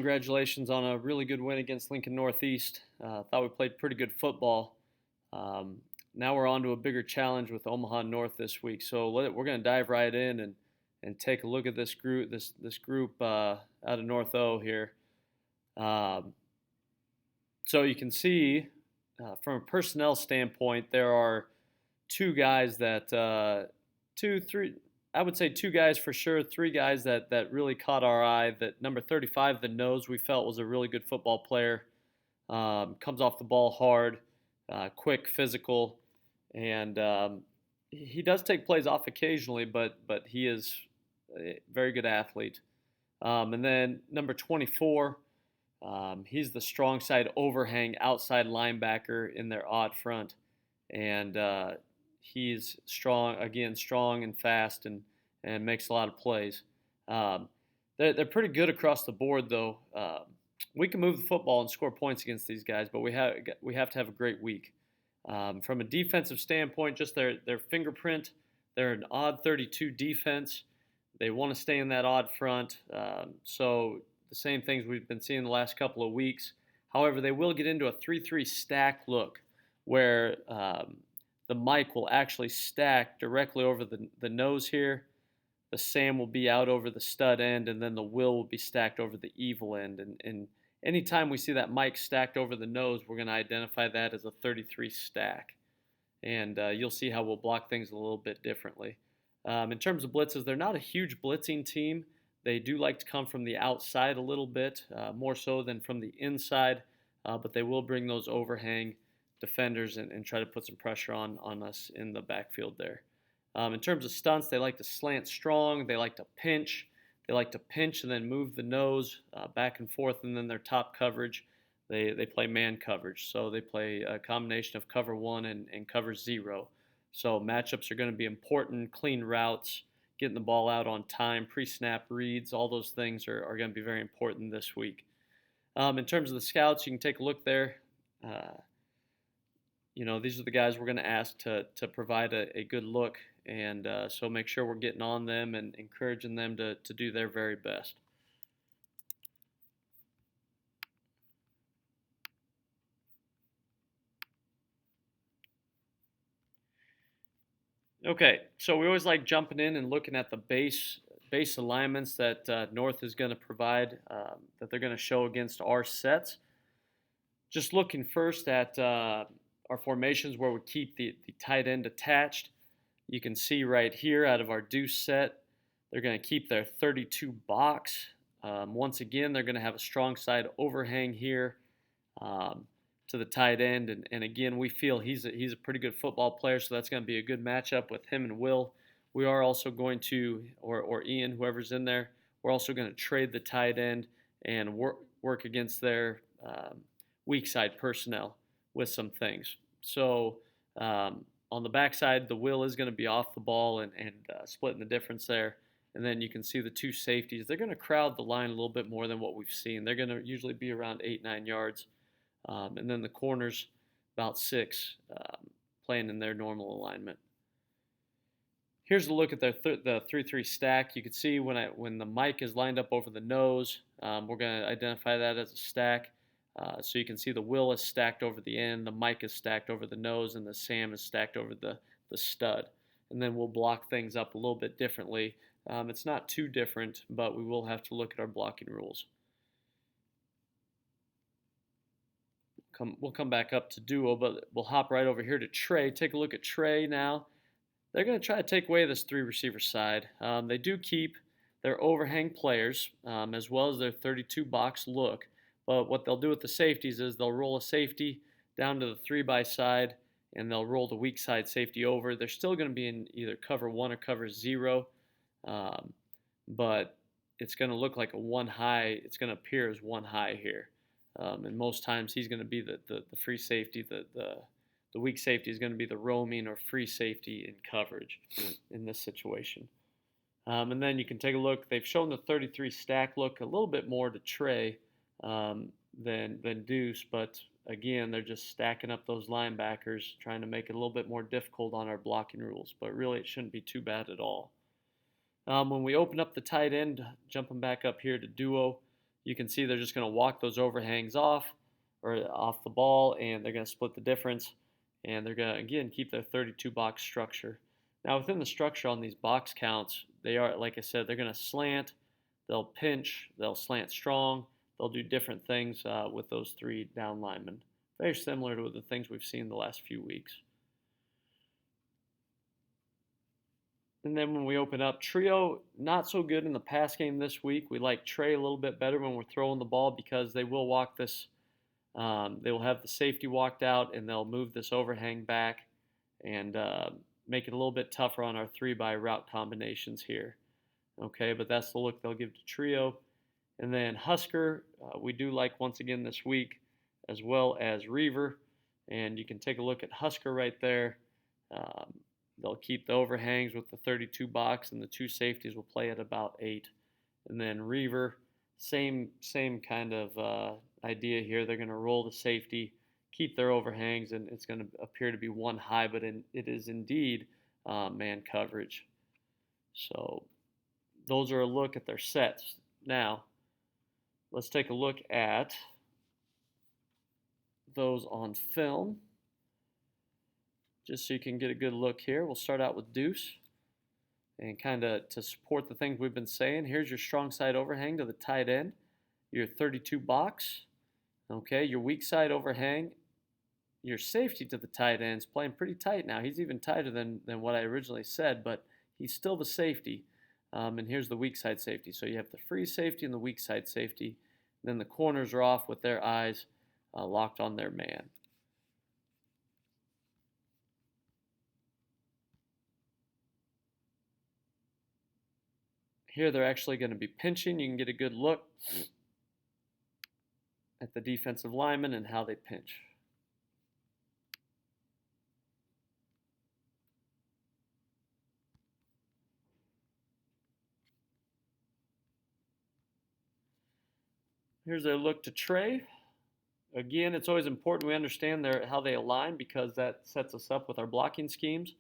Congratulations on a really good win against Lincoln Northeast. Thought we played pretty good football. Um, Now we're on to a bigger challenge with Omaha North this week. So we're going to dive right in and take a look at this group out of North O here. Um, so you can see from a personnel standpoint, there are two guys that two, three. I would say two guys for sure. Three guys that really caught our eye. That number 35, the nose, we felt was a really good football player. Comes off the ball hard, quick, physical, and he does take plays off occasionally, but he is a very good athlete. And then number 24, he's the strong side overhang outside linebacker in their odd front, and he's strong and fast, and makes a lot of plays. Um, they're pretty good across the board, though. We can move the football and score points against these guys, but we have to have a great week. From a defensive standpoint, just their fingerprint, they're an odd 32 defense. They want to stay in that odd front. So the same things we've been seeing the last couple of weeks. However, they will get into a 3-3 stack look where the mic will actually stack directly over the nose here. The Sam will be out over the stud end, and then the will be stacked over the evil end. And anytime we see that mic stacked over the nose, we're going to identify that as a 33 stack. And you'll see how we'll block things a little bit differently. In terms of blitzes, they're not a huge blitzing team. They do like to come from the outside a little bit, more so than from the inside, but they will bring those overhang defenders and try to put some pressure on us in the backfield there. In terms of stunts, they like to slant strong. They like to pinch. They like to pinch and then move the nose back and forth, and then their top coverage, they play man coverage. So they play a combination of cover one and cover zero. So matchups are going to be important. Clean routes, getting the ball out on time, pre-snap reads, all those things are going to be very important this week. In terms of the scouts, you can take a look there. These are the guys we're going to ask to provide a good look, and so make sure we're getting on them and encouraging them to do their very best. Okay, so we always like jumping in and looking at the base alignments that North is going to provide, that they're going to show against our sets. Just looking first at our formations where we keep the tight end attached. You can see right here out of our deuce set, they're going to keep their 32 box. Once again, they're going to have a strong side overhang here to the tight end. And again, we feel he's a pretty good football player, so that's going to be a good matchup with him and Will. We are also going to, or Ian, whoever's in there, we're also going to trade the tight end and work against their weak side personnel with some things. So on the backside, the Will is going to be off the ball and splitting the difference there. And then you can see the two safeties. They're going to crowd the line a little bit more than what we've seen. They're going to usually be around 8-9 yards. And then the corners about 6, playing in their normal alignment. Here's a look at the 3-3 stack. You can see when the mic is lined up over the nose, we're going to identify that as a stack. So you can see the will is stacked over the end, the mic is stacked over the nose, and the Sam is stacked over the stud. And then we'll block things up a little bit differently. It's not too different, but we will have to look at our blocking rules. We'll come back up to duo, but we'll hop right over here to Trey. Take a look at Trey now. They're going to try to take away this 3-receiver side. They do keep their overhang players as well as their 32 box look. But what they'll do with the safeties is they'll roll a safety down to the 3-by side, and they'll roll the weak side safety over. They're still going to be in either cover 1 or cover 0, but it's going to look like a 1 high. It's going to appear as 1 high here. And most times he's going to be the free safety. The weak safety is going to be the roaming or free safety in coverage in this situation. And then you can take a look. They've shown the 33 stack look a little bit more to Trey than Deuce, but again, they're just stacking up those linebackers, trying to make it a little bit more difficult on our blocking rules. But really, it shouldn't be too bad at all. When we open up the tight end, jumping back up here to duo, You can see they're just going to walk those overhangs off or off the ball, and they're going to split the difference, and they're going to again keep their 32 box structure. Now within the structure on these box counts, they are, like I said, they're going to slant, they'll pinch, they'll slant strong, they'll do different things with those three down linemen. Very similar to the things we've seen the last few weeks. And then when we open up trio, not so good in the pass game this week. We like Trey a little bit better when we're throwing the ball because they will walk this. They will have the safety walked out and they'll move this overhang back and make it a little bit tougher on our 3-by route combinations here. Okay, but that's the look they'll give to trio. And then Husker, we do like once again this week, as well as Reaver. And you can take a look at Husker right there. They'll keep the overhangs with the 32 box, and the two safeties will play at about 8. And then Reaver, same kind of idea here. They're going to roll the safety, keep their overhangs, and it's going to appear to be one high, but it is indeed man coverage. So those are a look at their sets. Now, let's take a look at those on film, just so you can get a good look here. We'll start out with deuce, and kind of to support the things we've been saying, here's your strong side overhang to the tight end, your 32 box, okay, your weak side overhang, your safety to the tight end is playing pretty tight now. He's even tighter than what I originally said, but he's still the safety. And here's the weak side safety. So you have the free safety and the weak side safety. Then the corners are off with their eyes locked on their man. Here they're actually going to be pinching. You can get a good look at the defensive linemen and how they pinch. Here's their look to Trey. Again, it's always important we understand how they align because that sets us up with our blocking schemes.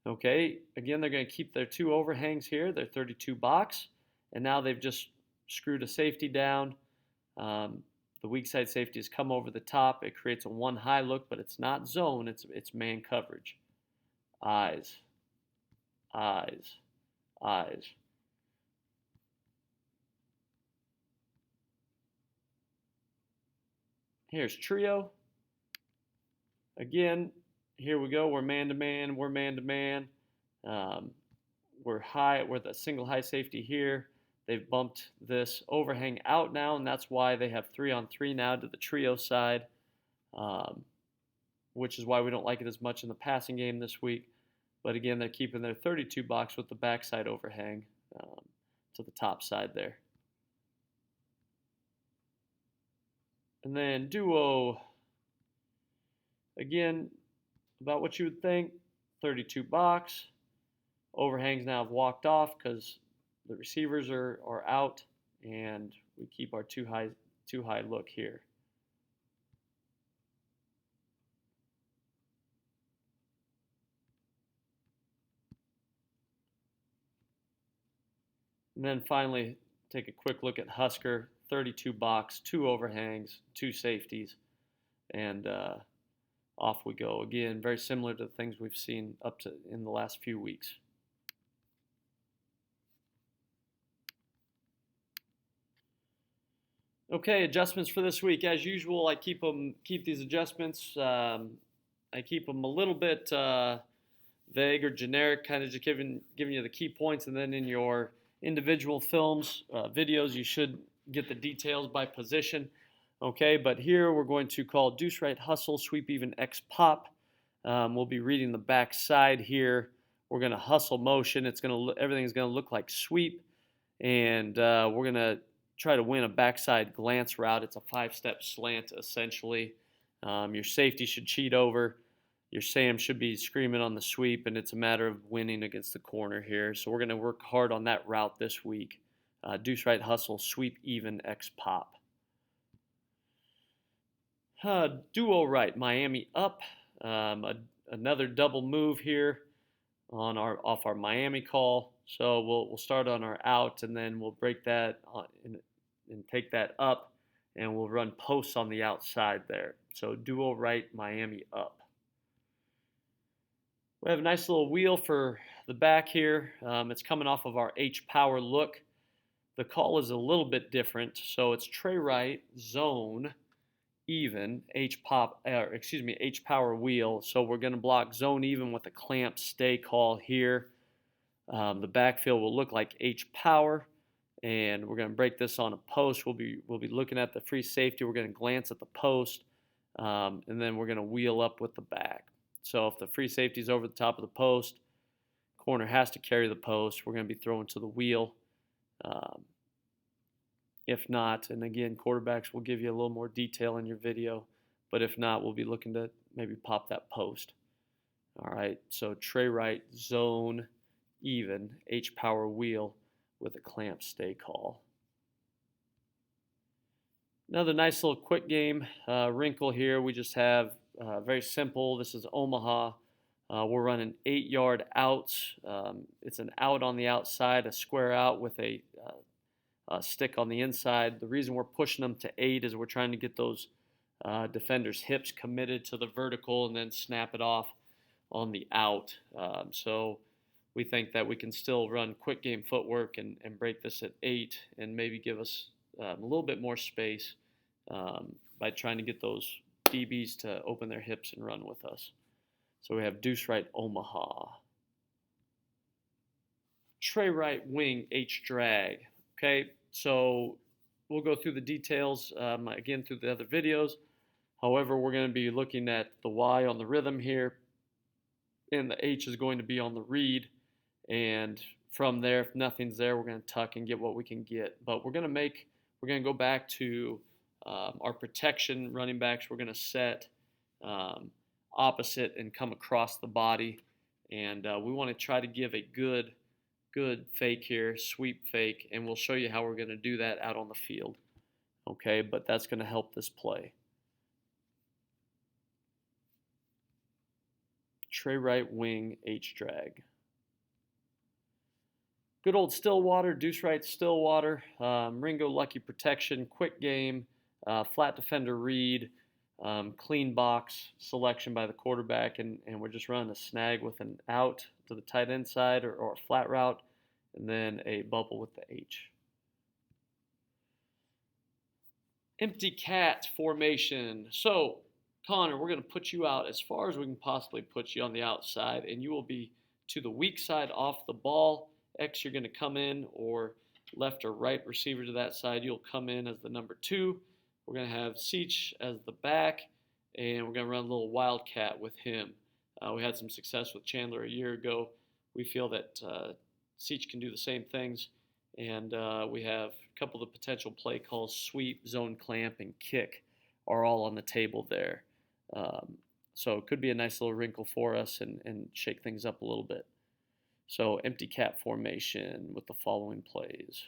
Okay, again, they're going to keep their two overhangs here, their 32 box, and now they've just screwed a safety down. The weak side safety has come over the top. It creates a one high look, but it's not zone, it's man coverage. Eyes, eyes, eyes. Here's trio. Again, here we go. We're man to man. We're man to man. We're high. We're the single high safety here. They've bumped this overhang out now, and that's why they have 3-on-3 now to the trio side, which is why we don't like it as much in the passing game this week. But again, they're keeping their 32 box with the backside overhang to the top side there. And then duo, again, about what you would think, 32 box. Overhangs now have walked off because the receivers are out, and we keep our too high look here. And then finally, take a quick look at Husker, 32 box, 2 overhangs, 2 safeties, and off we go. Again, very similar to the things we've seen up to in the last few weeks. Okay, adjustments for this week. As usual, I keep these adjustments. I keep them a little bit vague or generic, kind of just giving you the key points, and then in your individual films, videos, you should get the details by position. Okay, but here we're going to call deuce right hustle, sweep even X pop. We'll be reading the back side here. We're going to hustle motion. Everything's going to look like sweep, and we're going to try to win a backside glance route. It's a 5-step slant essentially. Your safety should cheat over. Your Sam should be screaming on the sweep, and it's a matter of winning against the corner here. So we're going to work hard on that route this week. Deuce right hustle, sweep even X pop. Duo right, Miami up. Another double move here off our Miami call. So we'll start on our out, and then we'll break that and take that up, and we'll run posts on the outside there. So duo right, Miami up. We have a nice little wheel for the back here. It's coming off of our H power look. The call is a little bit different, so it's tray right, zone, even, H power wheel. So we're going to block zone even with a clamp stay call here. The backfield will look like H power, and we're going to break this on a post. We'll be looking at the free safety. We're going to glance at the post, and then we're going to wheel up with the back. So if the free safety is over the top of the post, corner has to carry the post. We're going to be throwing to the wheel. If not, and again, quarterbacks will give you a little more detail in your video, but if not, we'll be looking to maybe pop that post. All right, so tray right, zone, even, H power wheel with a clamp stay call. Another nice little quick game wrinkle here. We just have very simple. This is Omaha. We're running 8-yard outs. It's an out on the outside, a square out with a stick on the inside. The reason we're pushing them to 8 is we're trying to get those defenders' hips committed to the vertical and then snap it off on the out. So we think that we can still run quick game footwork and break this at 8 and maybe give us a little bit more space by trying to get those DBs to open their hips and run with us. So we have deuce right Omaha. Tray right wing H drag. Okay, so we'll go through the details again through the other videos. However, we're going to be looking at the Y on the rhythm here, and the H is going to be on the read. And from there, if nothing's there, we're going to tuck and get what we can get. But we're going to go back to our protection running backs. We're going to set opposite and come across the body. And we want to try to give a good fake here, sweep fake, and we'll show you how we're going to do that out on the field. Okay, but that's going to help this play. Tray right wing H drag. Good old Stillwater, deuce right Stillwater, Ringo lucky protection, quick game, flat defender read, clean box selection by the quarterback, and we're just running a snag with an out to the tight end side or a flat route, and then a bubble with the H. Empty cat formation. So, Connor, we're going to put you out as far as we can possibly put you on the outside, and you will be to the weak side off the ball. X, you're going to come in, or left or right receiver to that side, you'll come in as the number 2. We're going to have Seach as the back, and we're going to run a little wildcat with him. We had some success with Chandler a year ago. We feel that Seach can do the same things, and we have a couple of the potential play calls, sweep, zone clamp, and kick are all on the table there. So it could be a nice little wrinkle for us and shake things up a little bit. So empty cat formation with the following plays.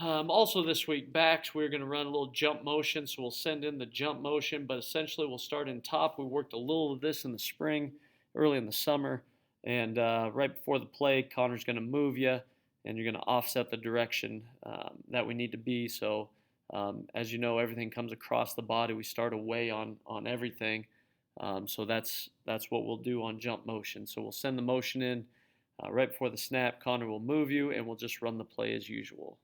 Also this week, backs, we're going to run a little jump motion, so we'll send in the jump motion, but essentially we'll start in top. We worked a little of this in the spring, early in the summer, and right before the play, Connor's going to move you, and you're going to offset the direction that we need to be. So as you know, everything comes across the body. We start away on everything. So that's what we'll do on jump motion. So we'll send the motion in right before the snap. Connor will move you, and we'll just run the play as usual.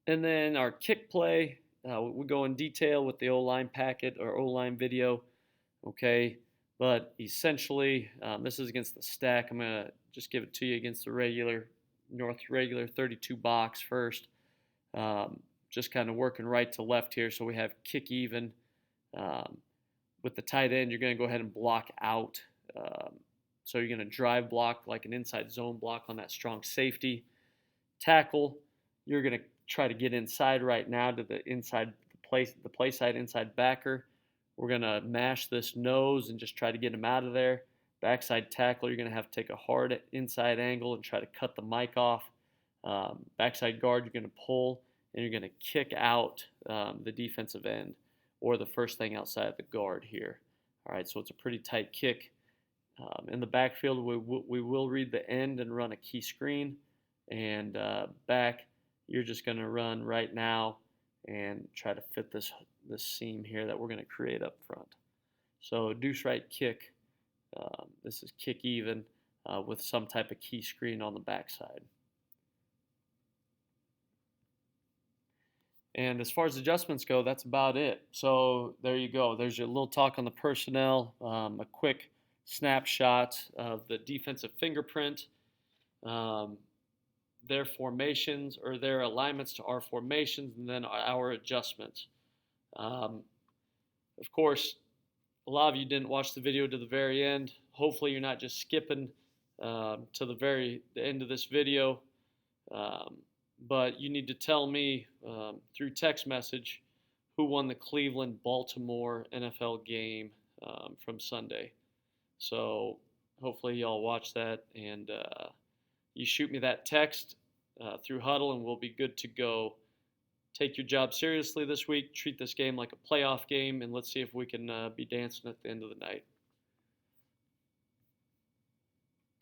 And then our kick play, we go in detail with the O-line packet or O-line video, okay? But essentially, this is against the stack. I'm going to just give it to you against the regular 32 box first. Just kind of working right to left here. So we have kick even. With the tight end, you're going to go ahead and block out. So you're going to drive block like an inside zone block on that strong safety. Tackle, you're going to try to get inside right now to the inside the play side inside backer. We're going to mash this nose and just try to get him out of there. Backside tackle, you're going to have to take a hard inside angle and try to cut the mic off. Backside guard, you're going to pull, and you're going to kick out the defensive end or the first thing outside of the guard here. All right, so it's a pretty tight kick. In the backfield, we will read the end and run a key screen. and back, you're just going to run right now and try to fit this seam here that we're going to create up front. So deuce right kick. This is kick even with some type of key screen on the backside. And as far as adjustments go, that's about it. So there you go. There's your little talk on the personnel, a quick snapshot of the defensive fingerprint, um, their formations or their alignments to our formations, and then our adjustments. Of course, a lot of you didn't watch the video to the very end. Hopefully, you're not just skipping to the end of this video. Um, but you need to tell me through text message who won the Cleveland-Baltimore NFL game from Sunday. So hopefully y'all watch that, and you shoot me that text through Huddle, and we'll be good to go. Take your job seriously this week. Treat this game like a playoff game, and let's see if we can be dancing at the end of the night.